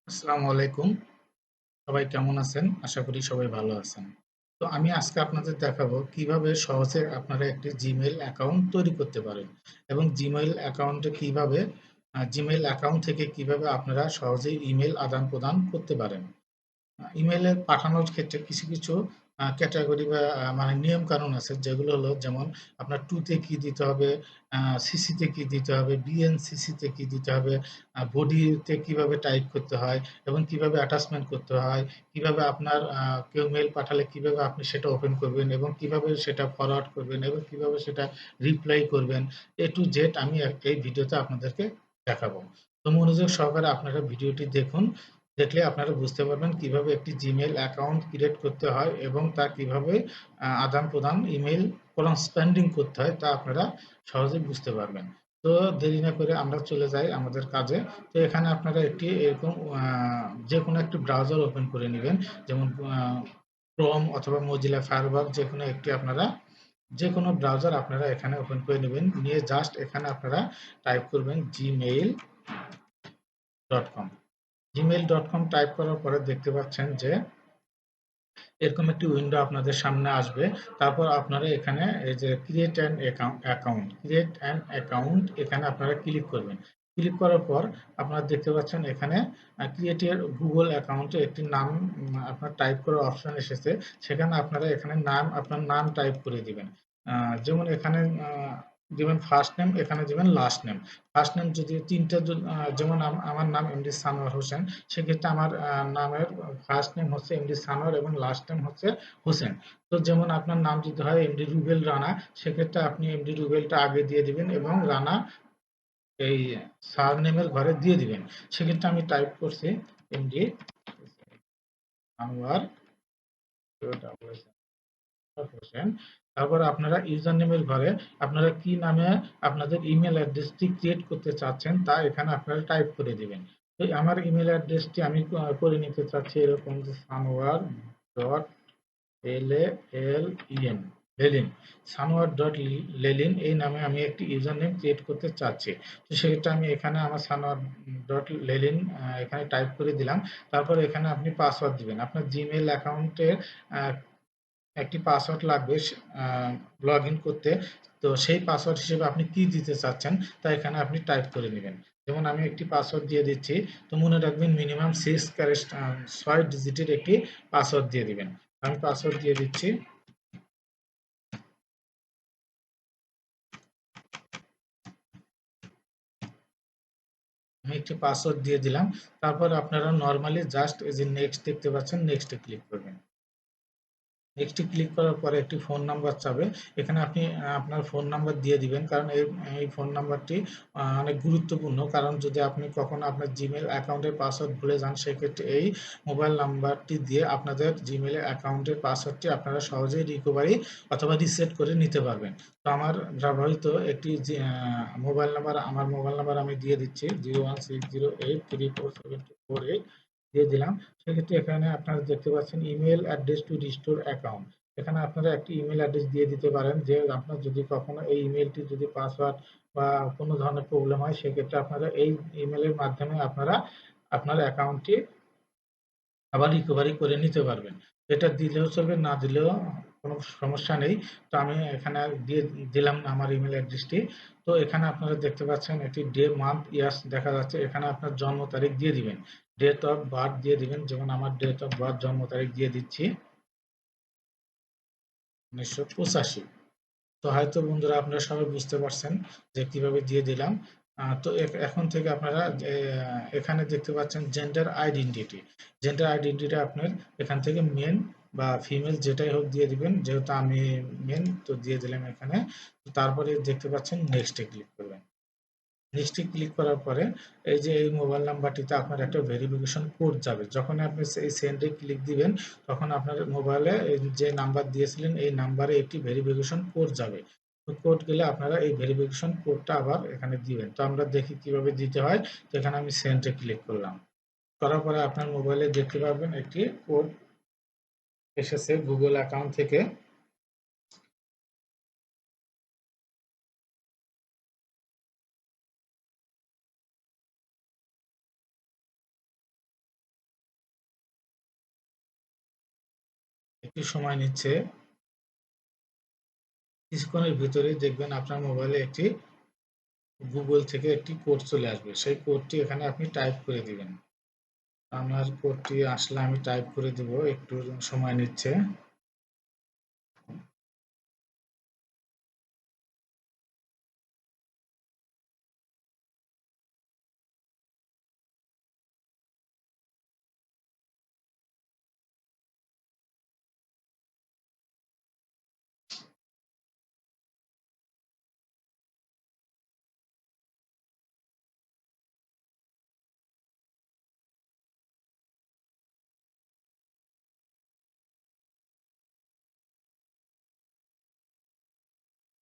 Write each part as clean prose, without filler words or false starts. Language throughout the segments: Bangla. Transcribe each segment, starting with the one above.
আসসালামু আলাইকুম। সবাই কেমন আছেন? আশা করি সবাই ভালো আছেন। তো আমি আজকে আপনাদের দেখাবো কিভাবে সহজে আপনারা একটি জিমেইল অ্যাকাউন্ট তৈরি করতে পারেন এবং জিমেইল অ্যাকাউন্টে কিভাবে জিমেইল অ্যাকাউন্ট থেকে কিভাবে আপনারা সহজেই ইমেইল আদান-প্রদান করতে পারেন। ইমেইলে পাঠানোর ক্ষেত্রে কিছু কিছু ক্যাটাগরি বা মানে নিয়ম কানুন আছে যেগুলো হলো যেমন আপনার টু তে কি দিতে হবে, সিসি তে কি দিতে হবে, বিএনসিসি তে কি দিতে হবে, বডিতে কিভাবে টাইপ করতে হয় এবং কিভাবে অ্যাটাচমেন্ট করতে হয়, কিভাবে আপনার কেউ মেইল পাঠালে কিভাবে আপনি সেটা ওপেন করবেন এবং কিভাবে সেটা ফরওয়ার্ড করবেন এবং কিভাবে সেটা রিপ্লাই করবেন। এ টু জেড আমি এই ভিডিওতে আপনাদেরকে দেখাবো। তো মনোযোগ সহকারে আপনারা ভিডিওটি দেখুন। দেখলে আপনারা বুঝতে পারবেন কিভাবে একটি জিমেইল অ্যাকাউন্ট ক্রিয়েট করতে হয় এবং তা কিভাবে আদান-প্রদান ইমেইল করেসপন্ডিং করতে হয় তা আপনারা সহজেই বুঝতে পারবেন। তো দেরি না করে আমরা চলে যাই আমাদের কাজে। তো এখানে আপনারা একটি এরকম যেকোনো একটি ব্রাউজার ওপেন করে নিবেন। যেমন ক্রোম অথবা মজিলা ফায়ারফক্স যেকোনো একটি আপনারা যেকোনো ব্রাউজার আপনারা এখানে ওপেন করে নিবেন। নিয়ে জাস্ট এখানে আপনারা টাইপ করবেন gmail.com। gmail.com টাইপ করার পরে দেখতে পাচ্ছেন যে এরকম একটি উইন্ডো আপনাদের সামনে আসবে। তারপর আপনারা এখানে এই যে ক্রিয়েট অ্যান অ্যাকাউন্ট এখানে আপনারা ক্লিক করবেন। ক্লিক করার পর আপনারা দেখতে পাচ্ছেন এখানে ক্রিয়েট এর গুগল অ্যাকাউন্টে একটি নাম আপনার টাইপ করার অপশন এসেছে। সেখানে আপনারা এখানে আপনার নাম টাইপ করে দিবেন। যেমন এখানে দিবেন ফার্স্ট নেম, এখানে দিবেন লাস্ট নেম। ফার্স্ট নেম যদি তিনটা যেমন আমার নাম এমডি সানোয়ার হোসেন, সেক্ষেত্রে আমার নামের ফার্স্ট নেম হচ্ছে এমডি সানোয়ার এবং লাস্ট নেম হচ্ছে হোসেন। তো যেমন আপনার নাম যদি হয় এমডি রুবেল রানা, সেক্ষেত্রে আপনি এমডি রুবেলটা আগে দিয়ে দিবেন এবং রানা এই সারনেমের ঘরে দিয়ে দিবেন। সেক্ষেত্রে আমি টাইপ করছি এমডি সানোয়ার হোসেন। তারপর আপনারা ইউজার নেমের ঘরে আপনারা কি নামে আপনাদের ইমেল অ্যাড্রেসটি ক্রিয়েট করতে চাচ্ছেন তা এখানে আপনারা টাইপ করে দিবেন। তো আমার ইমেল অ্যাড্রেসটি আমি করে নিতে চাচ্ছি এরকম যে সানোয়ার ডট লেলিন লেলিন সানোয়ার ডট লেলিন এই নামে আমি একটি ইউজার নেম ক্রিয়েট করতে চাচ্ছি। তো সেটা আমি এখানে আমার সানোয়ার ডট লেলিন এখানে টাইপ করে দিলাম। তারপর এখানে আপনি পাসওয়ার্ড দিবেন আপনার জিমেইল অ্যাকাউন্টের একটি পাসওয়ার্ড লাগবে লগ ইন করতে। তো সেই পাসওয়ার্ড হিসেবে আপনি কি দিতে চাচ্ছেন তা এখানে আপনি টাইপ করে নেবেন। যেমন আমি একটি পাসওয়ার্ড দিয়ে দিচ্ছি। তো মনে রাখবেন মিনিমাম 6 ডিজিটের একটি পাসওয়ার্ড দিয়ে দিবেন। আমি পাসওয়ার্ড দিয়ে দিচ্ছি। আমি একটি পাসওয়ার্ড দিয়ে দিলাম। তারপর আপনারা নরমালি জাস্ট এই যে নেক্সট দেখতে পাচ্ছেন, নেক্সটে ক্লিক করবেন। নেক্সটে ক্লিক করার পরে একটি ফোন নাম্বার চাবে। এখানে আপনি আপনার ফোন নাম্বার দিয়ে দিবেন। কারণ এই ফোন নাম্বারটি অনেক গুরুত্বপূর্ণ। কারণ যদি আপনি কখনো আপনার জিমেইল অ্যাকাউন্টের পাসওয়ার্ড ভুলে যান, সেক্ষেত্রে এই মোবাইল নাম্বারটি দিয়ে আপনাদের জিমেইল অ্যাকাউন্টের পাসওয়ার্ডটি আপনারা সহজেই রিকভারি অথবা রিসেট করে নিতে পারবেন। তো আমার ব্যবহৃত একটি আমার মোবাইল নাম্বার আমি দিয়ে দিচ্ছি 01608347248 দিয়ে দিলাম। সেক্ষেত্রে এখানে আপনারা দেখতে পাচ্ছেন email address to restore account. এখানে আপনারা একটি ইমেল অ্যাড্রেস দিয়ে দিতে পারেন যে আপনার যদি কখনো এই ইমেলটি যদি পাসওয়ার্ড বা কোনো ধরনের প্রবলেম হয়, সেক্ষেত্রে আপনারা এই ইমেলের মাধ্যমে আপনারা আপনার অ্যাকাউন্টটি আবার রিকভারি করে নিতে পারবেন। এটা দিলেও চলবে, না দিলেও কোনো সমস্যা নেই। তো আমি এখানে দিয়ে দিলাম আমার ইমেল অ্যাড্রেসটি। তো এখানে আপনারা দেখতে পাচ্ছেন একটি ডে, মান্থ, ইয়ার্স দেখা যাচ্ছে। এখানে আপনার জন্ম তারিখ দিয়ে দিবেন। ডেট অফ বার্থ দিয়ে দিবেন। যেমন আমার ডেট অফ বার্থ জন্ম তারিখ দিয়ে দিচ্ছি 1985। তো হয়তো বন্ধুরা আপনারা সবাই বুঝতে পারছেন যে কিভাবে দিয়ে দিলাম। তো এখন থেকে আপনারা এখানে দেখতে পাচ্ছেন জেন্ডার আইডেন্টিটি। জেন্ডার আইডেন্টিটি আপনার এখান থেকে মেন বা ফিমেল যেটাই হোক দিয়ে দিবেন। যেহেতু আমি মেন, তো দিয়ে দিলাম এখানে। তো তারপরে দেখতে পাচ্ছেন নেক্সটে ক্লিক করবেন। নেক্সটে ক্লিক করার পরে এই যে এই মোবাইল নাম্বারটিতে আপনার একটা ভেরিফিকেশন কোড যাবে। যখন আপনি এই সেন্ডে ক্লিক দিবেন, তখন আপনার মোবাইলে যে নাম্বার দিয়েছিলেন এই নাম্বারে একটি ভেরিফিকেশন কোড যাবে। তো কোড গেলে আপনারা এই ভেরিফিকেশন কোডটা আবার এখানে দিবেন। তো আমরা দেখি কিভাবে দিতে হয়। তো এখানে আমি সেন্ডে ক্লিক করলাম। করার পরে আপনার মোবাইলে দেখতে পাবেন একটি কোড এসেছে গুগল অ্যাকাউন্ট থেকে। একটু সময় নিচ্ছে। কিছুক্ষণের ভিতরেই দেখবেন আপনার মোবাইলে একটি গুগল থেকে একটি কোড চলে আসবে। সেই কোডটি এখানে আপনি টাইপ করে দিবেন। আমার কোডটি আসলে আমি টাইপ করে দিব, একটু সময় নিচ্ছে।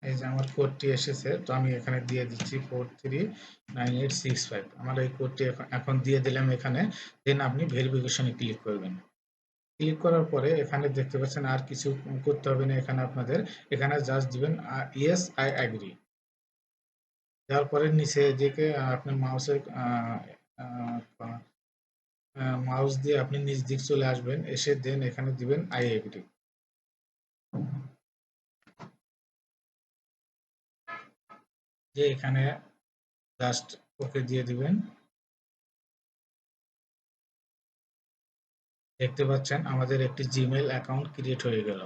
এই যে আমার কোডটি এসেছে, তো আমি এখানে দিয়ে দিচ্ছি 439865। আমার এই কোডটি এখন দিয়ে দিলাম এখানে। দেন আপনি ভেরিফিকেশনে ক্লিক করবেন। ক্লিক করার পরে এখানে দেখতে পাচ্ছেন আর কিছু করতে হবে না এখানে আপনাদের। এখানে জাস্ট দিবেন ইয়েস আই এগ্রি। দেওয়ার পরে নিচে দিকে আপনি মাউস দিয়ে আপনি নিচ দিক চলে আসবেন, এসে দেন এখানে দিবেন আই এগ্রি। যে এখানে জাস্ট ওকে দিয়ে দিবেন। দেখতে পাচ্ছেন আমাদের একটি জিমেইল অ্যাকাউন্ট ক্রিয়েট হয়ে গেল।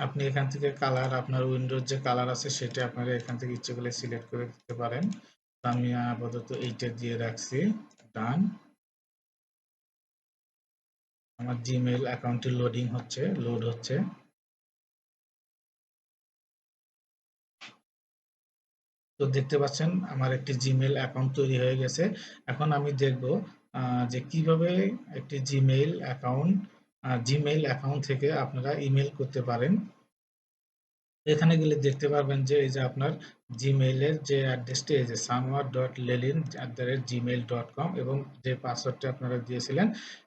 আপনি এখান থেকে কালার, আপনার উইন্ডোর যে কালার আছে সেটা আপনারা এখান থেকে ইচ্ছে করলে সিলেক্ট করে দিতে পারেন। তো আমি আপাতত এইটা দিয়ে রাখছি। ডান। আমার জিমেইল অ্যাকাউন্টটি লোড হচ্ছে। তো দেখতে পাচ্ছেন আমার একটি জিমেইল অ্যাকাউন্ট তৈরি হয়ে গেছে। এখন আমি দেখব যে কিভাবে একটি জিমেইল অ্যাকাউন্ট থেকে আপনারা ইমেল করতে পারেন। এখানে গেলে দেখতে পারবেন যে এই যে আপনার জিমেইলের যে অ্যাড্রেসটি, এই যে sanwar.lelin@gmail.com, এবং যে পাসওয়ার্ডটি আপনারা দিয়েছিলেন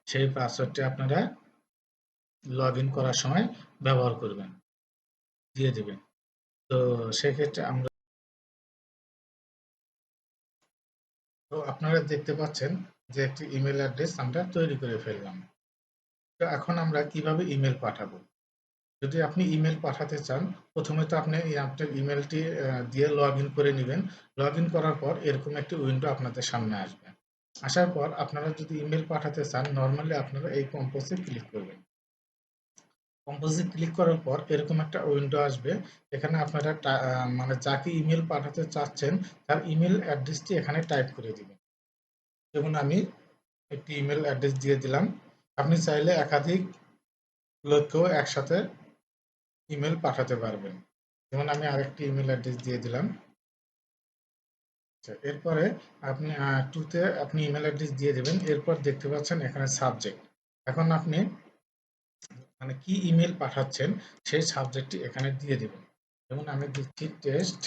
সেই পাসওয়ার্ডটি আপনারা লগ ইন করার সময় ব্যবহার করবেন, দিয়ে দিবেন। তো সেক্ষেত্রে আপনারা দেখতে পাচ্ছেন যে একটি ইমেল অ্যাড্রেস আমরা তৈরি করে ফেললাম। তো এখন আমরা কিভাবে ইমেল পাঠাবো? যদি আপনি ইমেল পাঠাতে চান, প্রথমে তো আপনি আপনার ইমেলটি দিয়ে লগ ইন করে নেবেন। লগ ইন করার পর এরকম একটি উইন্ডো আপনাদের সামনে আসবে। আসার পর আপনারা যদি ইমেল পাঠাতে চান, নর্মালি আপনারা এই কম্পোজে ক্লিক করবেন। কম্পোজে ক্লিক করার পর এরকম একটা উইন্ডো আসবে। এখানে আপনারা মানে যাকে ইমেল পাঠাতে চাচ্ছেন তার ইমেল অ্যাড্রেসটি এখানে টাইপ করে দিবেন। যেমন আমি একটি ইমেল অ্যাড্রেস দিয়ে দিলাম। আপনি চাইলে একাধিক লোককেও একসাথে ইমেল পাঠাতে পারবেন। যেমন আমি আরেকটি ইমেল অ্যাড্রেস দিয়ে দিলাম। আচ্ছা, এরপরে আপনি টুতে আপনি ইমেল অ্যাড্রেস দিয়ে দেবেন। এরপর দেখতে পাচ্ছেন এখানে সাবজেক্ট। এখন আপনি মানে কি ইমেল পাঠাচ্ছেন সেই সাবজেক্টটি এখানে দিয়ে দেবেন। যেমন আমি দিচ্ছি টেস্ট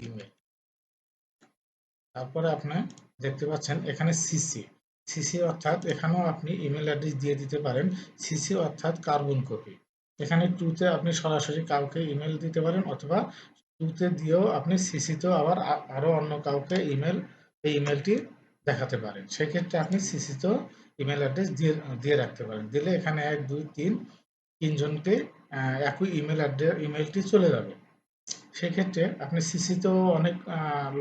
ইমেল। তারপরে আপনি দেখতে পাচ্ছেন এখানে সিসি। সিসি অর্থাৎ এখানেও আপনি ইমেল অ্যাড্রেস দিয়ে দিতে পারেন। সিসি অর্থাৎ কার্বন কপি। এখানে টুতে আপনি সরাসরি কাউকে ইমেল দিতে পারেন, অথবা টুতে দিয়েও আপনি সিসিতেও আবার আরো অন্য কাউকে এই ইমেলটি দেখাতে পারেন। সেক্ষেত্রে আপনি সিসিতেও ইমেল অ্যাড্রেস দিয়ে রাখতে পারেন। দিলে এখানে 1 2 3 তিনজনকে একই ইমেলটি চলে যাবে। সেক্ষেত্রে আপনি সিসিতেও অনেক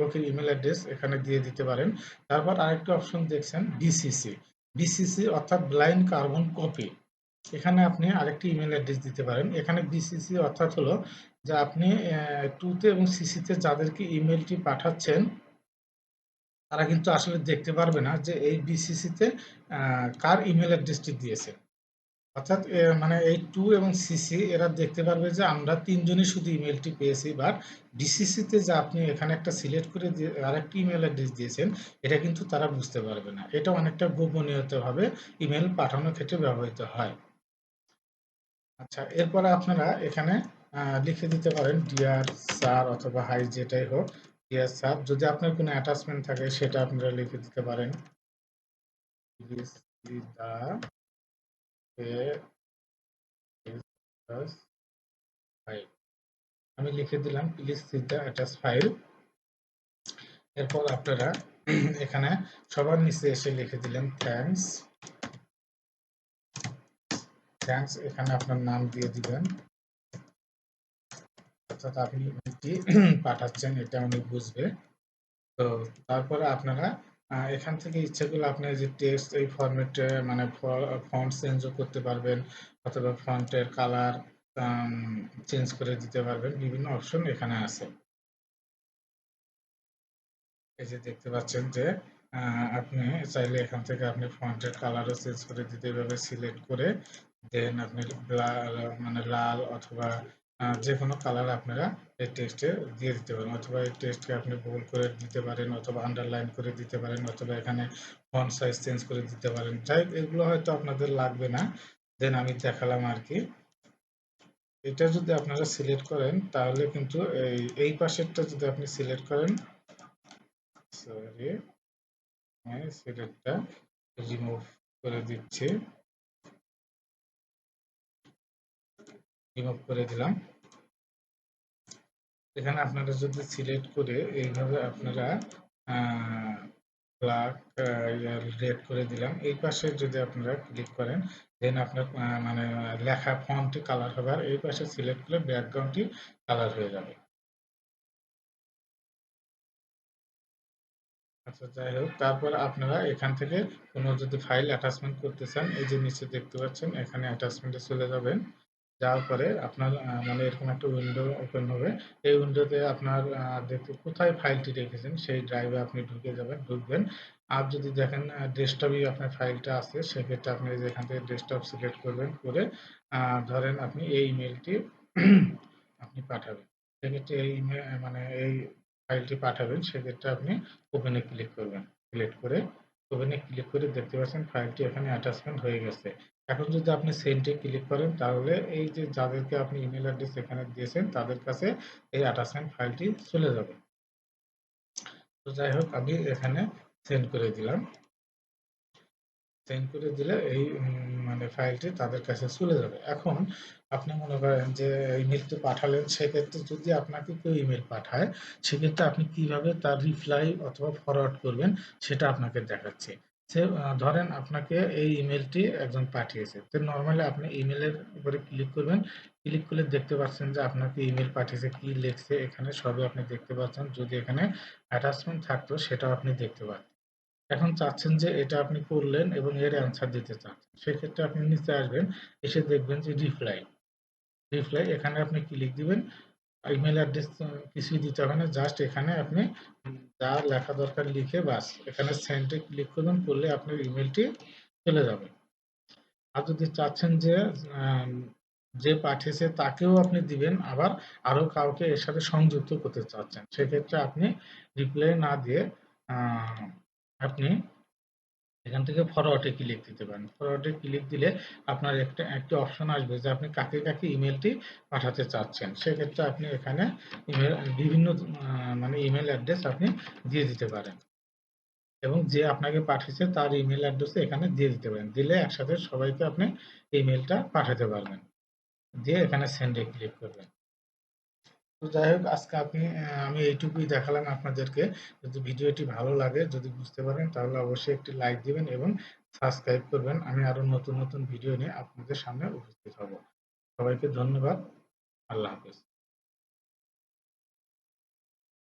লোকের ইমেল অ্যাড্রেস এখানে দিয়ে দিতে পারেন। তারপর আরেকটা অপশন দেখছেন বিসিসি। বিসিসি অর্থাৎ ব্লাইন্ড কার্বন কপি। এখানে আপনি আরেকটি ইমেল অ্যাড্রেস দিতে পারেন। এখানে বিসিসি অর্থাৎ হলো যে আপনি টুতে এবং সিসিতে যাদেরকে ইমেলটি পাঠাচ্ছেন তারা কিন্তু আসলে দেখতে পারবে না যে এই বিসিসিতে কার ইমেল অ্যাড্রেসটি দিয়েছে। অর্থাৎ মানে এই টু এবং সিসি এরা দেখতে পারবে যে আমরা তিনজনই শুধু ইমেলটি পেয়েছি, বাট বিসিসিতে যে আপনি এখানে একটা সিলেক্ট করে আরেকটি ইমেল অ্যাড্রেস দিয়েছেন এটা কিন্তু তারা বুঝতে পারবে না। এটা অনেকটা গোপনীয়তাভাবে ইমেল পাঠানোর ক্ষেত্রে ব্যবহৃত হয়। আচ্ছা, এরপরে আপনারা এখানে লিখে দিতে পারেন ডিয়ার স্যার অথবা হাই যেটাই হোক। ডিয়ার স্যার, যদি আপনার কোনো অ্যাটাচমেন্ট থাকে সেটা আপনারা লিখে দিতে পারেন। Please see the file. আমি লিখে দিলাম please see the attach file. এরপর আপনারা এখানে সবার নিচে এসে লিখে দিলেন থ্যাঙ্কস। এখানে আপনার নাম দিয়ে দিবেন, অর্থাৎ আপনি ইমেলটি পাঠাচ্ছেন এটা উনি বুঝবে। তো তারপরে আপনারা এখান থেকে ইচ্ছা করলে আপনি যে টেক্সট এই ফরম্যাটে মানে ফন্ট চেঞ্জও করতে পারবেন, অথবা ফন্টের কালার চেঞ্জ করে দিতে পারবেন। বিভিন্ন অপশন এখানে আছে। এই যে দেখতে পাচ্ছেন যে আপনি চাইলে এখান থেকে আপনি ফন্টের কালারও চেঞ্জ করে দিতে, এভাবে সিলেক্ট করে দেন আপনি মানে লাল অথবা যে কোনো কালার আপনারা এই টেক্সটে দিয়ে দিতে পারেন, অথবা এই টেক্সটকে আপনি বোল্ড করে দিতে পারেন, অথবা আন্ডারলাইন করে দিতে পারেন, অথবা এখানে ফন্ট সাইজ চেঞ্জ করে দিতে পারেন। যাই এগুলো হয়তো আপনাদের লাগবে না, দেন আমি দেখালাম আর কি। এটা যদি আপনারা সিলেক্ট করেন তাহলে কিন্তু এই পাশেরটা যদি আপনি সিলেক্ট করেন, সরি সিলেক্টটা রিমুভ করে দিচ্ছি, রিমুভ করে দিলাম। এখানে আপনারা যদি সিলেক্ট করে এইভাবে আপনারা ব্ল্যাক রেড করে দিলাম, এই পাশে যদি আপনারা ক্লিক করেন দেন আপনার মানে লেখা ফন্টটি কালার হবে, আর এই পাশে সিলেক্ট করলে ব্যাকগ্রাউন্ডটি কালার হয়ে যাবে। আচ্ছা, যাই হোক, তারপর আপনারা এখান থেকে কোনো যদি ফাইল অ্যাটাচমেন্ট করতে চান, এই যে নিচে দেখতে পাচ্ছেন এখানে অ্যাটাচমেন্টে চলে যাবেন। যাওয়ার পরে আপনার মানে এরকম একটা উইন্ডো ওপেন হবে। এই উইন্ডোতে আপনার দেখতে কোথায় ফাইলটি রেখেছেন সেই ড্রাইভে আপনি ঢুকে যাবেন, ঢুকবেন। আর যদি দেখেন ডেস্কটপে আপনার ফাইলটা আছে, সেক্ষেত্রে আপনি এখান থেকে ডেস্কটপ সিলেক্ট করবেন, করে ধরেন আপনি এই ইমেলটি আপনি পাঠাবেন। সেক্ষেত্রে এই মানে এই ফাইলটি পাঠাবেন, সেক্ষেত্রে আপনি ওপেনে ক্লিক করবেন। সিলেক্ট করে ওপেনে ক্লিক করে দেখতে পাচ্ছেন ফাইলটি এখানে অ্যাটাচমেন্ট হয়ে গেছে। এখন যদি আপনি সেন্ডে ক্লিক করেন তাহলে এই যে যাদেরকে আপনি ইমেল অ্যাড্রেস এখানে দিয়েছেন তাদের কাছে এই অ্যাটাচমেন্ট ফাইলটি চলে যাবে। তো যাই হোক, আমি এখানে সেন্ড করে দিলাম। সেন্ড করে দিলে এই মানে ফাইলটি তাদের কাছে চলে যাবে। এখন আপনি মনে করেন যে ইমেলটি পাঠালেন, সেক্ষেত্রে যদি আপনাকে কেউ ইমেল পাঠায়, সেক্ষেত্রে আপনি কিভাবে তার রিপ্লাই অথবা ফরওয়ার্ড করবেন সেটা আপনাকে দেখাচ্ছি। সে ধরেন আপনাকে এই ইমেলটি একজন পাঠিয়েছে, তো নর্মালি আপনি ইমেলের উপরে ক্লিক করবেন। ক্লিক করলে দেখতে পাচ্ছেন যে আপনাকে ইমেল পাঠিয়েছে, কি লিখছে এখানে সবই আপনি দেখতে পাচ্ছেন। যদি এখানে অ্যাটাচমেন্ট থাকতো সেটাও আপনি দেখতে পাচ্ছেন। এখন চাচ্ছেন যে এটা আপনি করলেন এবং এর অ্যান্সার দিতে চাচ্ছেন, সেক্ষেত্রে আপনি নিচে আসবেন, এসে দেখবেন যে রিপ্লাই। এখানে আপনি ক্লিক দিবেন। ইমেল অ্যাড্রেস কিছুই দিতে হবে না, জাস্ট এখানে আপনি যা লেখা দরকার লিখে বাস এখানে সেন্ডে ক্লিক করবেন, করলে আপনার ইমেলটি চলে যাবে। আর যদি চাচ্ছেন যে আম, যে পাঠিয়েছে তাকেও আপনি দিবেন, আবার আরো কাউকে এর সাথে সংযুক্ত করতে চাচ্ছেন, সেক্ষেত্রে আপনি রিপ্লাই না দিয়ে আহ, আপনি এখান থেকে ফরওয়ার্ডে ক্লিক দিতে পারেন। ফরওয়ার্ডে ক্লিক দিলে আপনার একটি অপশন আসবে যে আপনি কাকে কাকে ইমেলটি পাঠাতে চাচ্ছেন। সেক্ষেত্রে আপনি এখানে ইমেল বিভিন্ন মানে ইমেল অ্যাড্রেস আপনি দিয়ে দিতে পারেন, এবং যে আপনাকে পাঠিয়েছে তার ইমেল অ্যাড্রেসে এখানে দিয়ে দিতে পারেন। দিলে একসাথে সবাইকে আপনি ইমেলটা পাঠাতে পারবেন। দিয়ে এখানে সেন্ডে ক্লিক করবেন। তো যাই হোক, আজকে আমি এইটুকুই দেখালাম আপনাদেরকে। যদি ভিডিওটি ভালো লাগে, যদি বুঝতে পারেন, তাহলে অবশ্যই একটি লাইক দিবেন এবং সাবস্ক্রাইব করবেন। আমি আরো নতুন নতুন ভিডিও নিয়ে আপনাদের সামনে উপস্থিত হব। সবাইকে ধন্যবাদ। আল্লাহ হাফেজ।